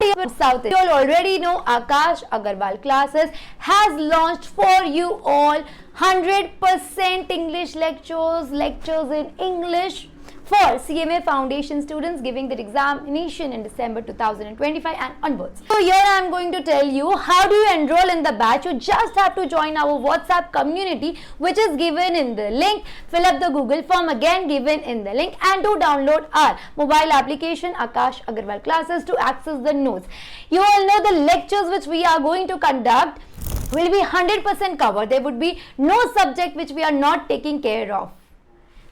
South India. You all already know Akash Agarwal classes has launched for you all 100% English lectures in English for CMA Foundation students giving their examination in December 2025 and onwards. So here I am going to tell you how do you enroll in the batch. You just have to join our WhatsApp community, which is given in the link. Fill up the Google form again given in the link, and to download our mobile application Akash Agarwal classes to access the notes. You all know the lectures which we are going to conduct will be 100% covered. There would be no subject which we are not taking care of.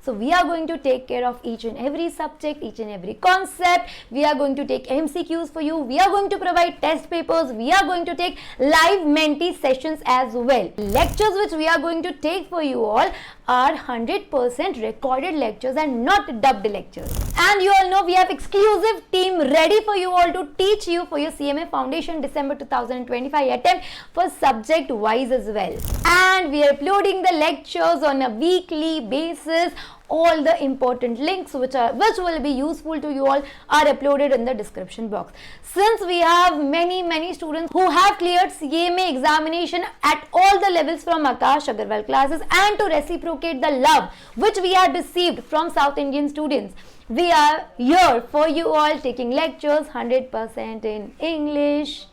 So we are going to take care of each and every subject, each and every concept. We are going to take MCQs for you. We are going to provide test papers. We are going to take live mentee sessions as well. Lectures which we are going to take for you all are 100% recorded lectures and not dubbed lectures. And you all know we have exclusive team ready for you all to teach you for your CMA Foundation December 2025 attempt for subject wise as well. And we are uploading the lectures on a weekly basis. All the important links which will be useful to you all are uploaded in the description box. Since we have many students who have cleared CMA examination at all the levels from Akash Agarwal classes, and to reciprocate the love which we have received from South Indian students, we are here for you all taking lectures 100% in English,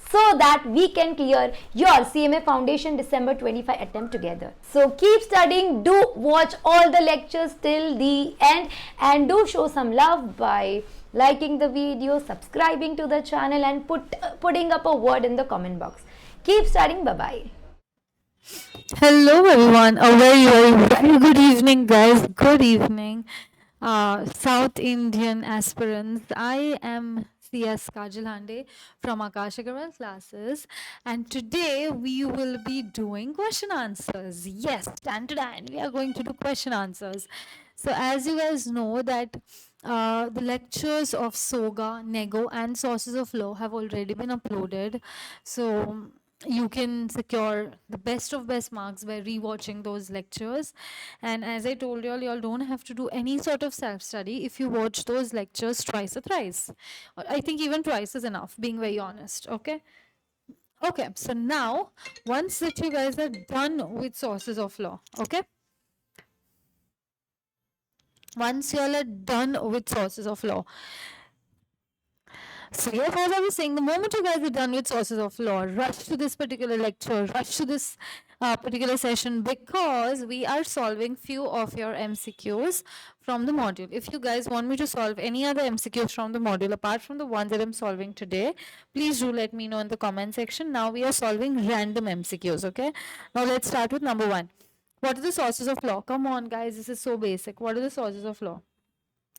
so that we can clear your CMA Foundation December 25 attempt together. So keep studying, do watch all the lectures till the end, and do show some love by liking the video, subscribing to the channel, and putting up a word in the comment box. Keep studying. Bye-bye. Hello everyone, a very good evening guys, good evening South Indian aspirants. I am CS Kajal Hande from Akash Agarwal classes, and today we will be doing question answers. Yes, and we are going to do question answers. So as you guys know that the lectures of SOGA, NEGO and Sources of Law have already been uploaded. So you can secure the best of best marks by rewatching those lectures. And as I told you all don't have to do any sort of self-study if you watch those lectures twice or thrice. I think even twice is enough, being very honest. Okay, so now once that you guys are done with Sources of Law, okay, once you all are done with Sources of Law, so yes, as I was saying, the moment you guys are done with Sources of Law, rush to this particular lecture, rush to this particular session, because we are solving few of your MCQs from the module. If you guys want me to solve any other MCQs from the module apart from the ones that I'm solving today, please do let me know in the comment section. Now we are solving random MCQs, okay? Now let's start with number 1. What are the sources of law? Come on guys, this is so basic. What are the sources of law?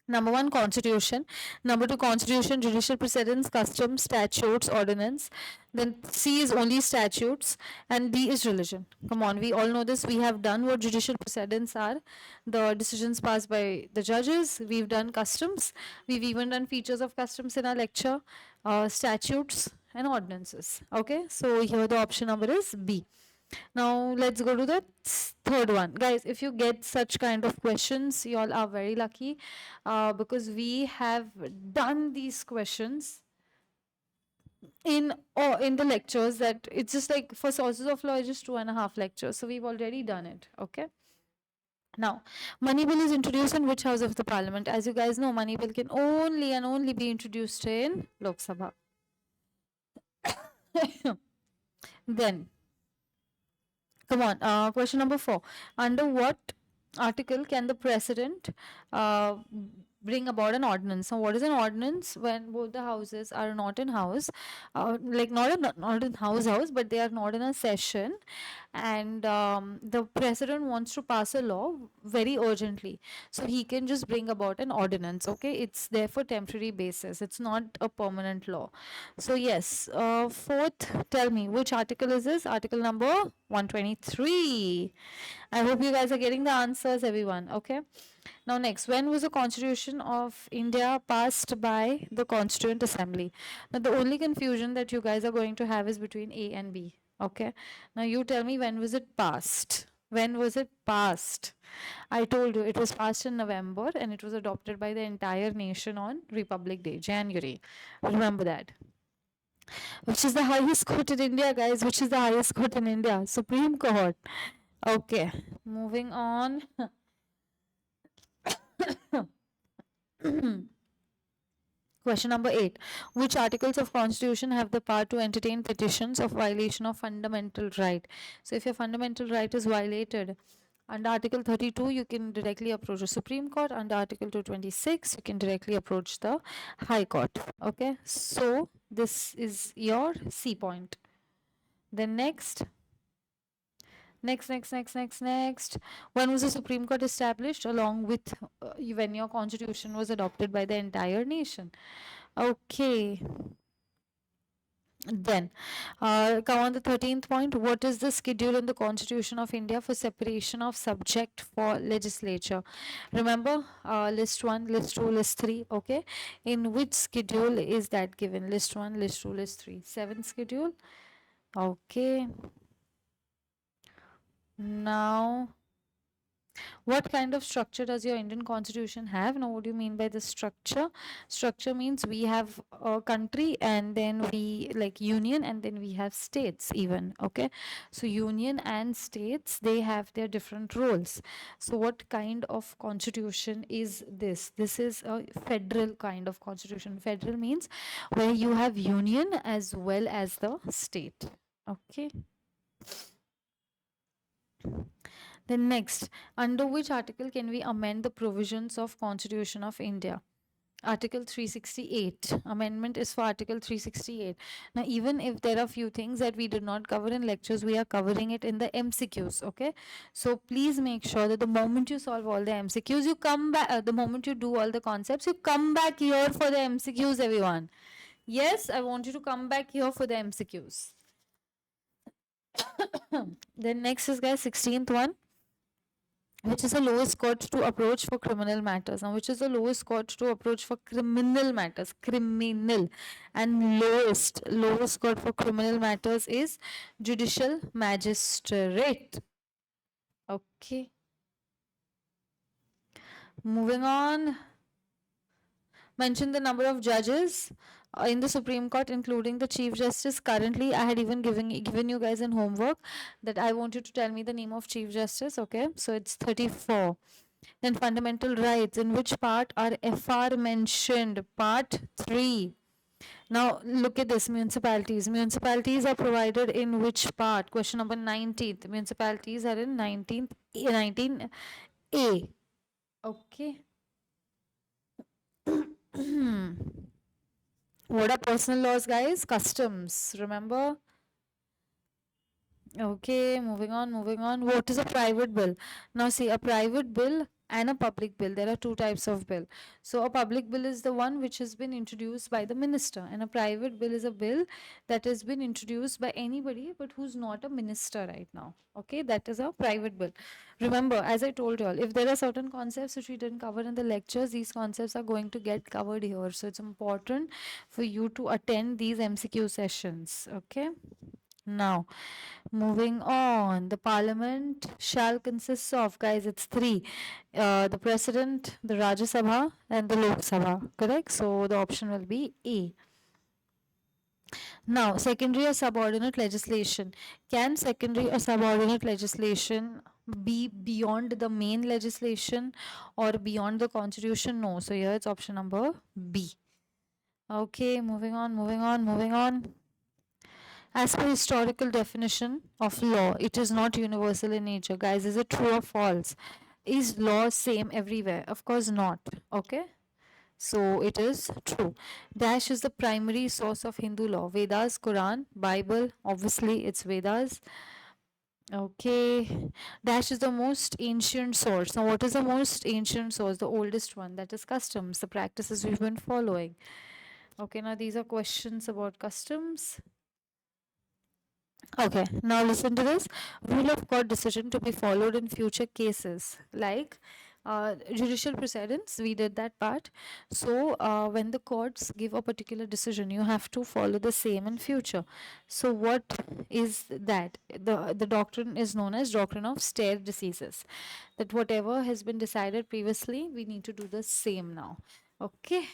Number 1, Constitution. Number 2, Constitution, Judicial Precedents, Customs, Statutes, Ordinance. Then C is only statutes, and D is religion. Come on, we all know this. We have done what judicial precedents are, the decisions passed by the judges. We've done customs. We've even done features of customs in our lecture, statutes and ordinances. Okay, so here the option number is B. Now let's go to the third one. Guys, if you get such kind of questions, you all are very lucky, because we have done these questions in the lectures. That it's just like for Sources of Law, it's just 2.5 lectures. So we've already done it. Okay. Now, Money Bill is introduced in which house of the parliament? As you guys know, Money Bill can only and only be introduced in Lok Sabha. Then, come on, question number 4. Under what article can the president bring about an ordinance? So what is an ordinance? When both the houses are not in house, like not in house, but they are not in a session, and the president wants to pass a law very urgently, so he can just bring about an ordinance. Okay, it's there for temporary basis, it's not a permanent law. So yes, fourth, tell me which article is this? Article number 123. I hope you guys are getting the answers, everyone. Okay, now next, when was the Constitution of India passed by the Constituent Assembly? Now the only confusion that you guys are going to have is between A and B. Okay, now you tell me, when was it passed? When was it passed? I told you it was passed in November, and it was adopted by the entire nation on Republic Day, January. Remember that. Which is the highest court in India, guys? Which is the highest court in India? Supreme Court. Okay, moving on. Question number 8. Which articles of constitution have the power to entertain petitions of violation of fundamental right? So if your fundamental right is violated, under Article 32, you can directly approach the Supreme Court. Under Article 226, you can directly approach the High Court. Okay, so this is your C point. Then next. Next. When was the Supreme Court established? Along with when your constitution was adopted by the entire nation. Okay. Then, come on the 13th point. What is the schedule in the Constitution of India for separation of subject for legislature? Remember, list 1, list 2, list 3. Okay. In which schedule is that given? List 1, list 2, list 3. 7th schedule. Okay. Now, what kind of structure does your Indian constitution have? Now, what do you mean by the structure? Structure means we have a country and then we like union and then we have states even. Okay. So union and states, they have their different roles. So what kind of constitution is this? This is a federal kind of constitution. Federal means where you have union as well as the state. Okay. Then next, under which article can we amend the provisions of Constitution of India? Article 368. Amendment is for Article 368. Now, even if there are few things that we did not cover in lectures, we are covering it in the MCQs. Okay. So please make sure that the moment you solve all the MCQs, you come back. The moment you do all the concepts, you come back here for the MCQs, everyone. Yes, I want you to come back here for the MCQs. Then next is, guys, 16th one. Which is the lowest court to approach for criminal matters? Now, which is the lowest court to approach for criminal matters? Criminal. And lowest court for criminal matters is judicial magistrate. Okay. Moving on. Mention the number of judges in the Supreme Court, including the Chief Justice. Currently, I had even given you guys in homework that I want you to tell me the name of Chief Justice. Okay, so it's 34. Then fundamental rights. In which part are FR mentioned? Part 3. Now look at this. Municipalities. Municipalities are provided in which part? Question number 19th. Municipalities are in 19A. Okay. What are personal laws, guys? Customs. Remember? Okay, moving on. What is a private bill? Now see, a private bill and a public bill. There are two types of bill. So a public bill is the one which has been introduced by the minister, and a private bill is a bill that has been introduced by anybody but who's not a minister right now. Okay, that is a private bill. Remember, as I told you all, if there are certain concepts which we didn't cover in the lectures, these concepts are going to get covered here. So it's important for you to attend these MCQ sessions. Okay. Now, moving on, the parliament shall consist of, guys, it's 3. The president, the Rajya Sabha, and the Lok Sabha, correct? So the option will be A. Now, secondary or subordinate legislation. Can secondary or subordinate legislation be beyond the main legislation or beyond the constitution? No. So here it's option number B. Okay, moving on. As per historical definition of law, it is not universal in nature. Guys, is it true or false? Is law same everywhere? Of course not. Okay. So it is true. Dash is the primary source of Hindu law. Vedas, Quran, Bible. Obviously, it's Vedas. Okay. Dash is the most ancient source. Now, what is the most ancient source? The oldest one. That is customs, the practices we've been following. Okay. Now, these are questions about customs. Okay, now listen to this. Rule of court decision to be followed in future cases, like judicial precedents. We did that part. So when the courts give a particular decision, you have to follow the same in future. So what is that? The doctrine is known as doctrine of stare decisis. That whatever has been decided previously, we need to do the same now. Okay.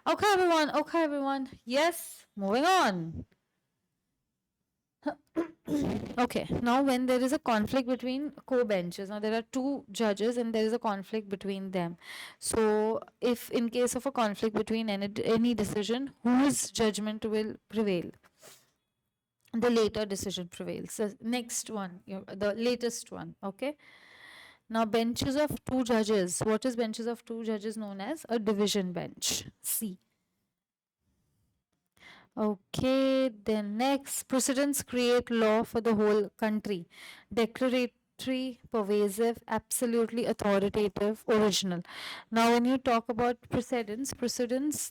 Okay, everyone. Okay, everyone. Yes, moving on. Okay, now when there is a conflict between co-benches, now there are two judges and there is a conflict between them. So, if in case of a conflict between any decision, whose judgment will prevail? The later decision prevails. The next one, the latest one. Okay. Now, benches of two judges. What is benches of two judges known as? A division bench. C. Okay, then next, precedents create law for the whole country. Declaratory, pervasive, absolutely authoritative, original. Now, when you talk about precedents,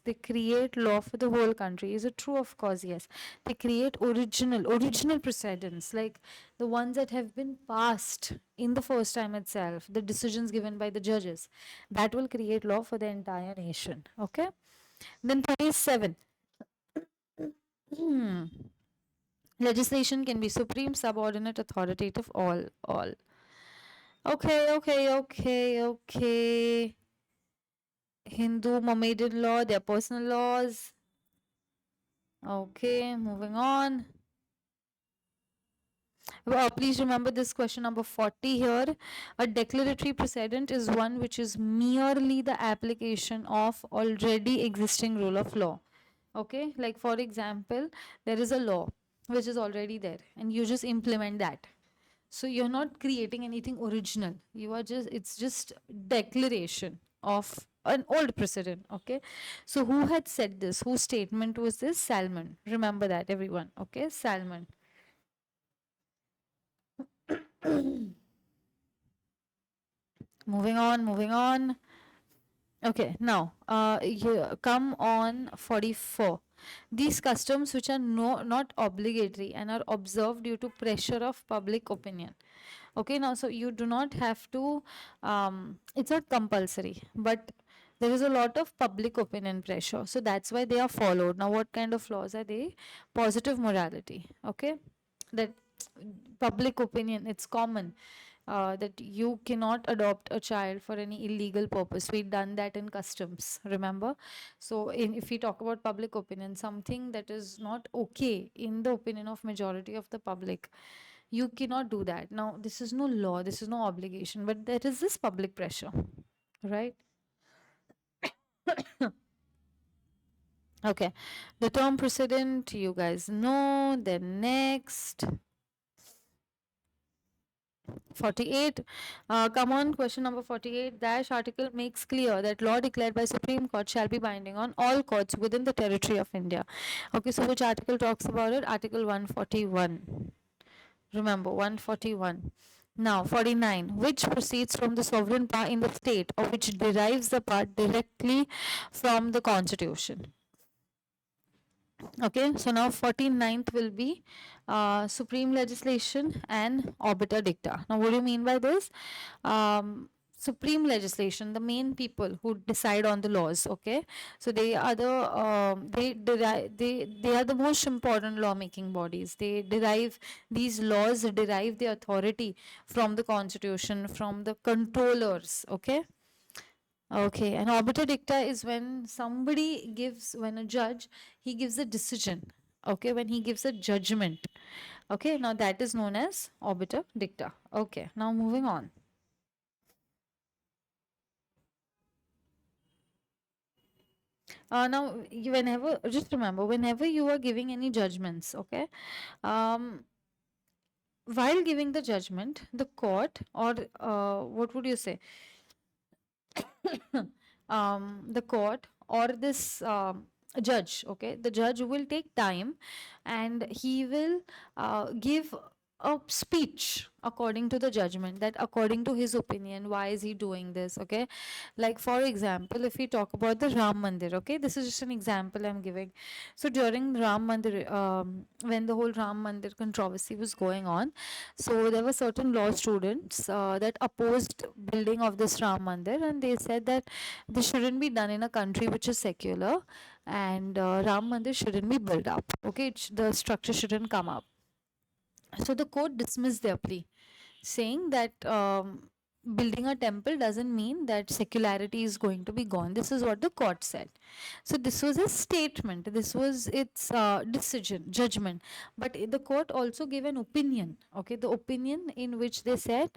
they create law for the whole country. Is it true? Of course, yes. They create original precedents, like the ones that have been passed in the first time itself, the decisions given by the judges. That will create law for the entire nation. Okay. Then 27. Legislation can be supreme, subordinate, authoritative, all. Okay. Hindu Mohammedan law, their personal laws. Okay, moving on. Please remember this question number 40 here. A declaratory precedent is one which is merely the application of already existing rule of law. Okay, like for example, there is a law which is already there and you just implement that. So you're not creating anything original. It's just declaration of an old precedent. Okay. So who had said this? Whose statement was this? Salmon. Remember that, everyone. Okay. Salmon. Moving on. Okay, now come on 44. These customs which are not obligatory and are observed due to pressure of public opinion. Okay, now so you do not have to, it's not compulsory, but there is a lot of public opinion pressure. So that's why they are followed. Now, what kind of laws are they? Positive morality. Okay, that public opinion, it's common that you cannot adopt a child for any illegal purpose. We've done that in customs, remember? So if we talk about public opinion, something that is not okay in the opinion of majority of the public, you cannot do that. Now, this is no law, this is no obligation, but there is this public pressure, right? Okay, the term precedent, you guys know. Then next, 48. Come on, question number 48. Dash article makes clear that law declared by Supreme Court shall be binding on all courts within the territory of India. Okay, so which article talks about it? Article 141. Remember, 141. Now, 49. Which proceeds from the sovereign power in the state or which derives the power directly from the constitution. Okay, so now 49th will be supreme legislation and obiter dicta. Now, what do you mean by this? Supreme legislation, the main people who decide on the laws. Okay, so they are they are the most important lawmaking bodies. They derive these laws, derive their authority from the constitution, from the controllers. Okay. Okay, and obiter dicta is when somebody gives, when a judge, he gives a decision. Okay, when he gives a judgment. Okay, now that is known as obiter dicta. Okay, now moving on. Now, whenever, just remember, whenever you are giving any judgments, okay, while giving the judgment, the court, or what would you say? The court or this judge, okay, the judge will take time and he will give a speech according to the judgment, that according to his opinion, why is he doing this. Okay, like for example, if we talk about the Ram Mandir, okay, this is just an example I'm giving. So during Ram Mandir, when the whole Ram Mandir controversy was going on, so there were certain law students that opposed building of this Ram Mandir, and they said that this shouldn't be done in a country which is secular, and Ram Mandir shouldn't be built up. Okay, the structure shouldn't come up. So the court dismissed their plea, saying that building a temple doesn't mean that secularity is going to be gone. This is what the court said. So this was a statement, this was its decision, judgment, but the court also gave an opinion. Okay, the opinion in which they said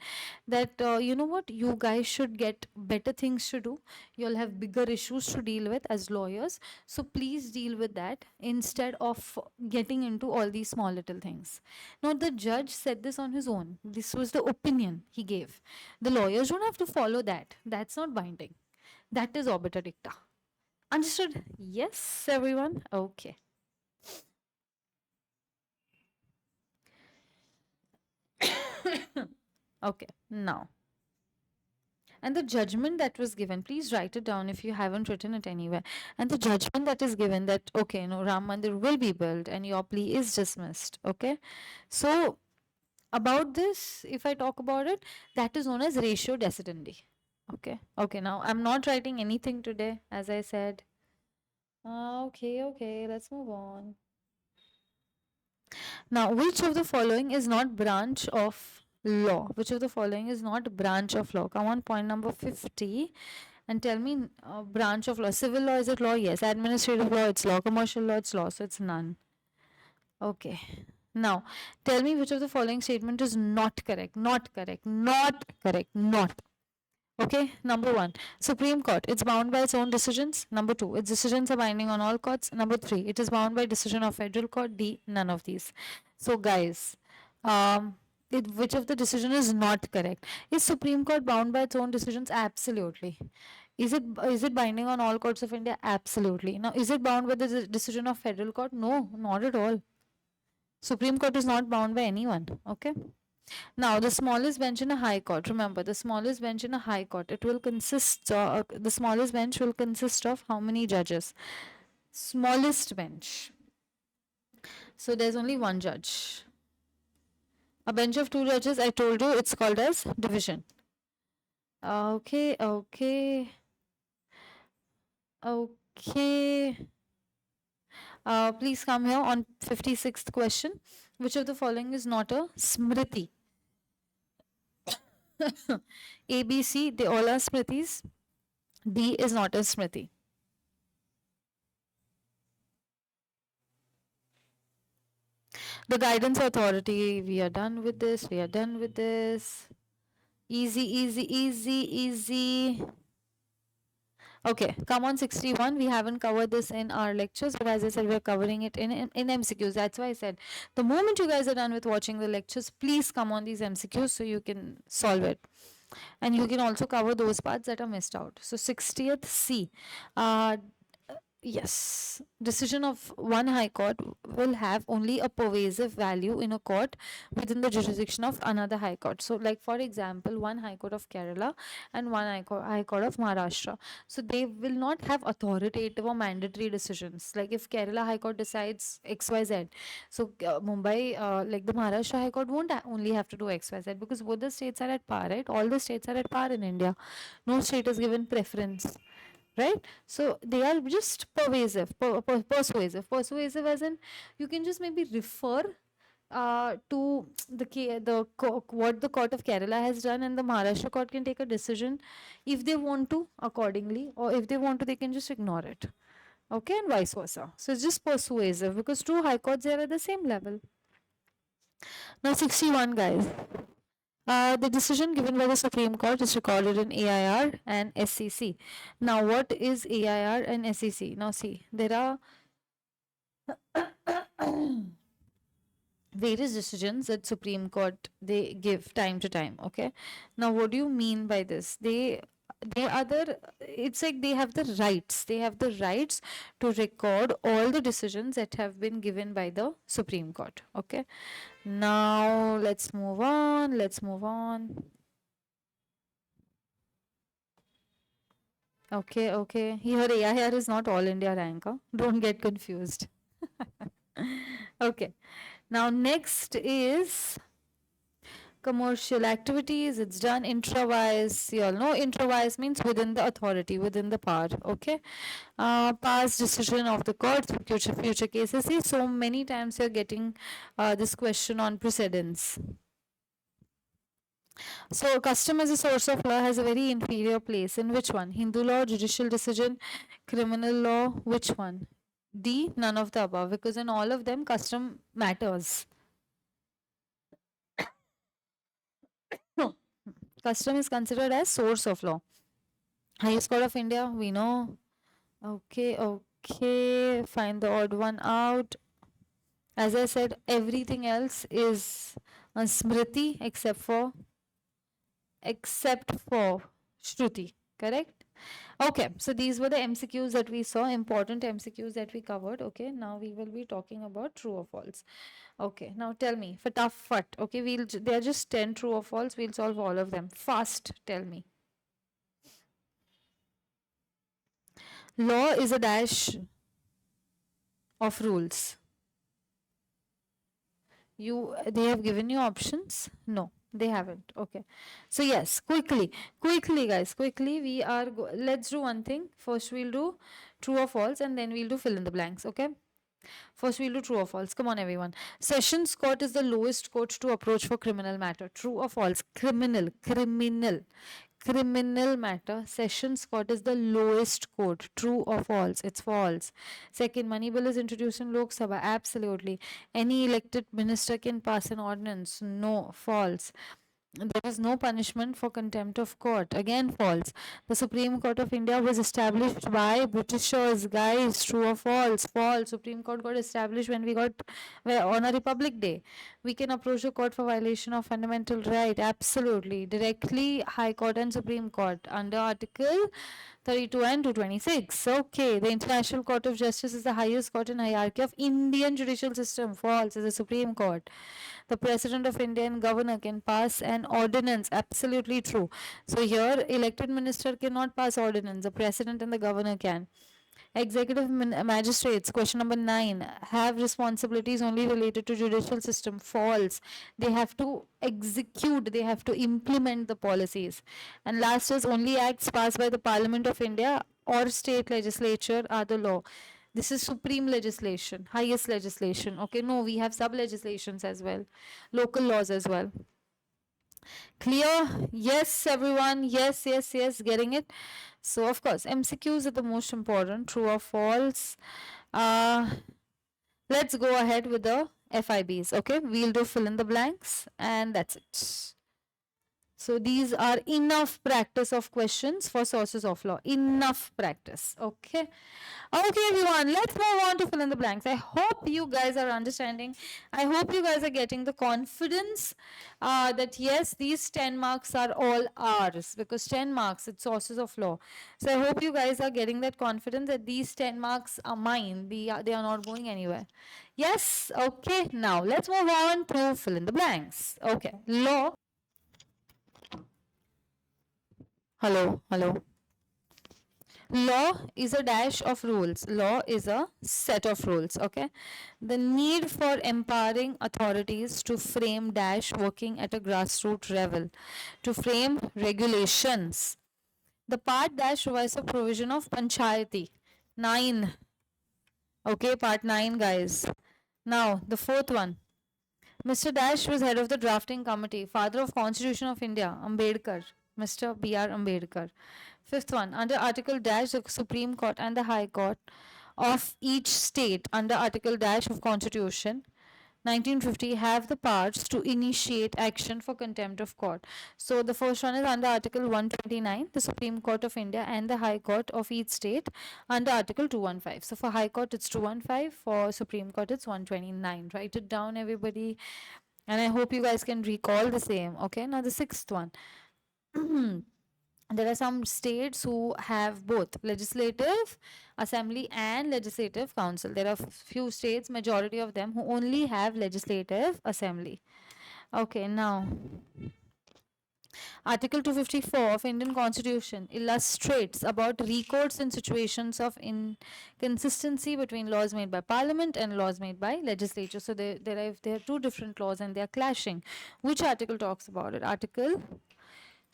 that you know what, you guys should get better things to do, you'll have bigger issues to deal with as lawyers, so please deal with that instead of getting into all these small little things. Now the judge said this on his own, this was the opinion he gave. The lawyers don't have to follow that, that's not binding, that is obiter dicta. Understood? Yes, everyone? Okay. Okay, now. And the judgment that was given, please write it down if you haven't written it anywhere. And the judgment that is given that, okay, no, Ram Mandir will be built and your plea is dismissed. Okay. So, about this, if I talk about it, that is known as ratio decidendi. Okay. Okay, now I'm not writing anything today, as I said. Okay, let's move on. Now, which of the following is not branch of law? Which of the following is not branch of law? Come on, point number 50 and tell me branch of law. Civil law, is it law? Yes. Administrative law, it's law. Commercial law, it's law. So it's none. Okay. Now, tell me which of the following statement is not correct. Not correct. Not correct. Not. Okay, number 1, Supreme Court, it's bound by its own decisions. Number 2, its decisions are binding on all courts. Number 3, it is bound by decision of federal court. D, none of these. So guys, which of the decision is not correct? Is Supreme Court bound by its own decisions? Absolutely. Is it binding on all courts of India? Absolutely. Now, is it bound by the decision of federal court? No, not at all. Supreme Court is not bound by anyone. Okay. Now, the smallest bench in a high court, remember the smallest bench in a high court, it will consist, the smallest bench will consist of how many judges? Smallest bench. So, there's only one judge. A bench of 2 judges, I told you, it's called as division. Okay. Please come here on 56th question. Which of the following is not a smriti? A, B, C, they all are smritis. D is not a smriti. The guidance authority, we are done with this. Easy. Okay, come on 61. We haven't covered this in our lectures, but as I said, we're covering it in MCQs. That's why I said the moment you guys are done with watching the lectures, please come on these MCQs so you can solve it. And you can also cover those parts that are missed out. So 60th C. Yes, decision of one high court will have only a pervasive value in a court within the jurisdiction of another high court. So, like for example, one high court of Kerala and one high court of Maharashtra. So, they will not have authoritative or mandatory decisions. Like if Kerala High Court decides XYZ, so Mumbai, like the Maharashtra High Court won't only have to do XYZ because both the states are at par, right? All the states are at par in India. No state is given preference, right? So they are just persuasive as in you can just maybe refer to what the court of Kerala has done, and the Maharashtra court can take a decision if they want to accordingly, or if they want to they can just ignore it. Okay, and vice versa. So it's just persuasive because two high courts are at the same level. Now 61, guys. The decision given by the Supreme Court is recorded in AIR and SCC. Now, what is AIR and SCC? Now, see, there are various decisions that Supreme Court they give time to time. Okay. Now, what do you mean by this? It's like they have the rights to record all the decisions that have been given by the Supreme Court. Okay. Now let's move on. Okay. Here AIR is not all India rank. Huh? Don't get confused. Okay. Now next is commercial activities. It's done intrawise. You all know intrawise means within the authority, within the power. Okay. Past decision of the court, future cases. See, so many times you're getting this question on precedents. So custom as a source of law has a very inferior place. In which one? Hindu law, judicial decision, criminal law, which one? D, none of the above, because in all of them custom matters. No. Custom is considered as source of law. Highest court of India, we know. Okay, okay, find the odd one out. As I said, everything else is a smriti except for Shruti, correct? Okay, so these were the MCQs that we saw, important MCQs that we covered. Okay, now we will be talking about true or false. Okay, now tell me, fatafat. Okay, there are just 10 true or false. We'll solve all of them. Fast, tell me. Law is a dash of rules. They have given you options? No, they haven't. Okay, so yes, quickly guys, quickly let's do one thing. First we'll do true or false, and then we'll do fill in the blanks. Okay, first we'll do true or false. Come on everyone. Sessions court is the lowest court to approach for criminal matter. True or false? Criminal matter, sessions court is the lowest court. True or false? It's false. Second, money bill is introduced in Lok Sabha. Absolutely. Any elected minister can pass an ordinance. No, false. There is no punishment for contempt of court. Again, false. The Supreme Court of India was established by Britishers. Guys, true or false? False. Supreme Court got established when we got on a Republic Day. We can approach the court for violation of fundamental right. Absolutely. Directly, High Court and Supreme Court under Article 32 and 226. Okay. The International Court of Justice is the highest court in hierarchy of Indian judicial system. False. Is the Supreme Court. The President of India and Governor can pass an ordinance. Absolutely true. So here, elected minister cannot pass ordinance. The President and the Governor can. Executive magistrates, question number 9, have responsibilities only related to judicial system. False. They have to execute, they have to implement the policies. And last is only acts passed by the Parliament of India or state legislature are the law. This is supreme legislation, highest legislation. Okay, no, we have sub legislations as well, local laws as well. Clear? Yes, everyone. Yes, getting it. So, of course, MCQs are the most important. True or false? Let's go ahead with the FIBs. Okay, we'll do fill in the blanks, and that's it. So these are enough practice of questions for sources of law. Enough practice. Okay. Okay, everyone. Let's move on to fill in the blanks. I hope you guys are understanding. I hope you guys are getting the confidence that yes, these 10 marks are all ours, because 10 marks, it's sources of law. So I hope you guys are getting that confidence that these 10 marks are mine. They are not going anywhere. Yes. Okay. Now let's move on to fill in the blanks. Okay. Law. Hello. Law is a dash of rules. Law is a set of rules. Okay. The need for empowering authorities to frame dash working at a grassroots level, to frame regulations. The part dash provides the provision of panchayati. 9. Okay, part 9, guys. Now, the fourth one. Mr. Dash was head of the drafting committee, father of Constitution of India, Ambedkar. Mr. B.R. Ambedkar. Fifth one, under Article Dash, the Supreme Court and the High Court of each state under Article Dash of Constitution 1950 have the powers to initiate action for contempt of court. So the first one is under Article 129, the Supreme Court of India and the High Court of each state under Article 215. So for High Court it's 215, for Supreme Court it's 129. Write it down, everybody, and I hope you guys can recall the same. Okay, now the sixth one. There are some states who have both legislative assembly and legislative council. There are few states, majority of them, who only have legislative assembly. Okay, now Article 254 of Indian Constitution illustrates about recourse in situations of inconsistency between laws made by Parliament and laws made by legislature. So there are two different laws and they are clashing. Which article talks about it?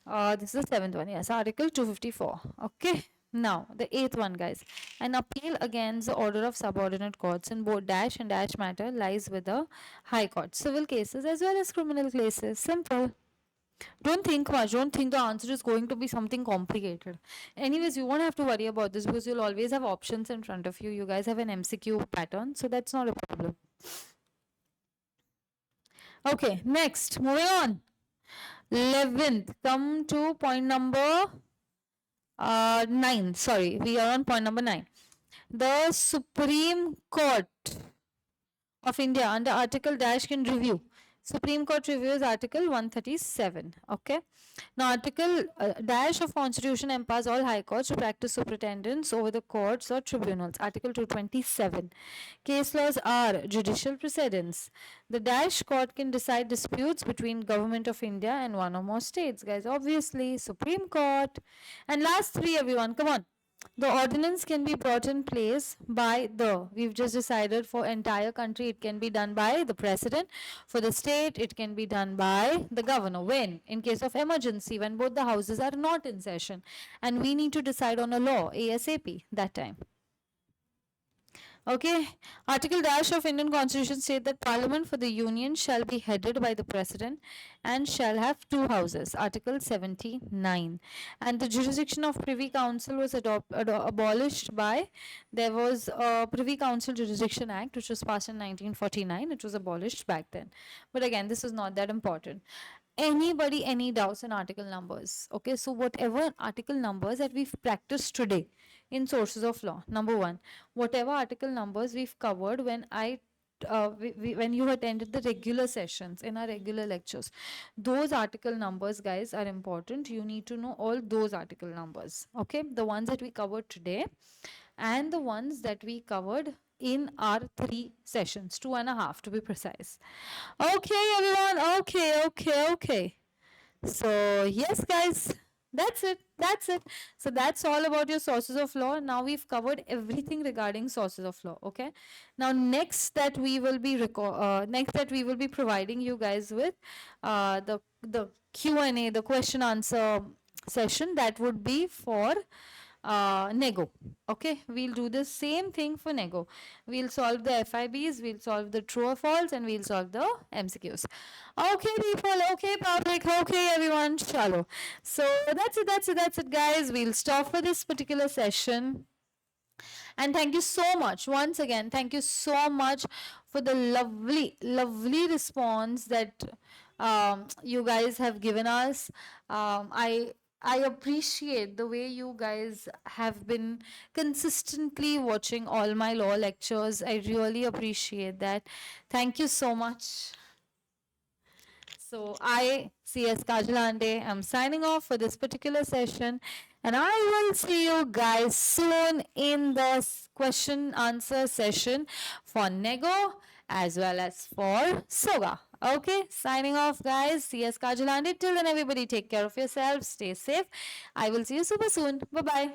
This is the seventh one. Yes, Article 254. Okay. Now, the eighth one, guys. An appeal against the order of subordinate courts in both dash and dash matter lies with the High Court. Civil cases as well as criminal cases. Simple. Don't think much. Don't think the answer is going to be something complicated. Anyways, you won't have to worry about this because you'll always have options in front of you. You guys have an MCQ pattern, so that's not a problem. Okay, next, moving on. 11th, come to point number 9. Sorry, we are on point number 9. The Supreme Court of India under Article Dash can review. Supreme Court reviews Article 137. Okay. Now, Article Dash of Constitution empowers all High Courts to practice superintendence over the courts or tribunals. Article 227. Case laws are judicial precedents. The Dash Court can decide disputes between Government of India and one or more states. Guys, obviously, Supreme Court. And last 3, everyone, come on. The ordinance can be brought in place by we've just decided for entire country it can be done by the president. For the state it can be done by the governor. When? In case of emergency, when both the houses are not in session and we need to decide on a law ASAP that time. Okay, Article Dash of Indian Constitution state that Parliament for the Union shall be headed by the President and shall have 2 houses. Article 79. And the jurisdiction of Privy Council was abolished by, there was a Privy Council Jurisdiction Act which was passed in 1949. It was abolished back then. But again, this is not that important. Anybody, any doubts in article numbers? Okay, so whatever article numbers that we've practiced today in sources of law, number 1, whatever article numbers we've covered when when you attended the regular sessions in our regular lectures, those article numbers, guys, are important. You need to know all those article numbers. Okay, the ones that we covered today and the ones that we covered in our 3 sessions, 2.5 to be precise. Okay, everyone. Okay. So yes, guys, that's it. So that's all about your sources of law. Now we've covered everything regarding sources of law. Okay. Now next that we will be providing you guys with the Q&A, the question answer session, that would be for nego. Okay, we'll do the same thing for nego. We'll solve the FIBs, we'll solve the true or false, and we'll solve the MCQs. Okay, people. Okay, public. Okay, everyone. Chalo. So that's it, guys. We'll stop for this particular session. And thank you so much once again. Thank you so much for the lovely response that you guys have given us. I appreciate the way you guys have been consistently watching all my law lectures. I really appreciate that. Thank you so much. So I, CS Kajalande, am signing off for this particular session, and I will see you guys soon in the question answer session for nego as well as for SOGA. Okay, signing off, guys. CS Kajalande. Till then, everybody take care of yourselves. Stay safe. I will see you super soon. Bye-bye.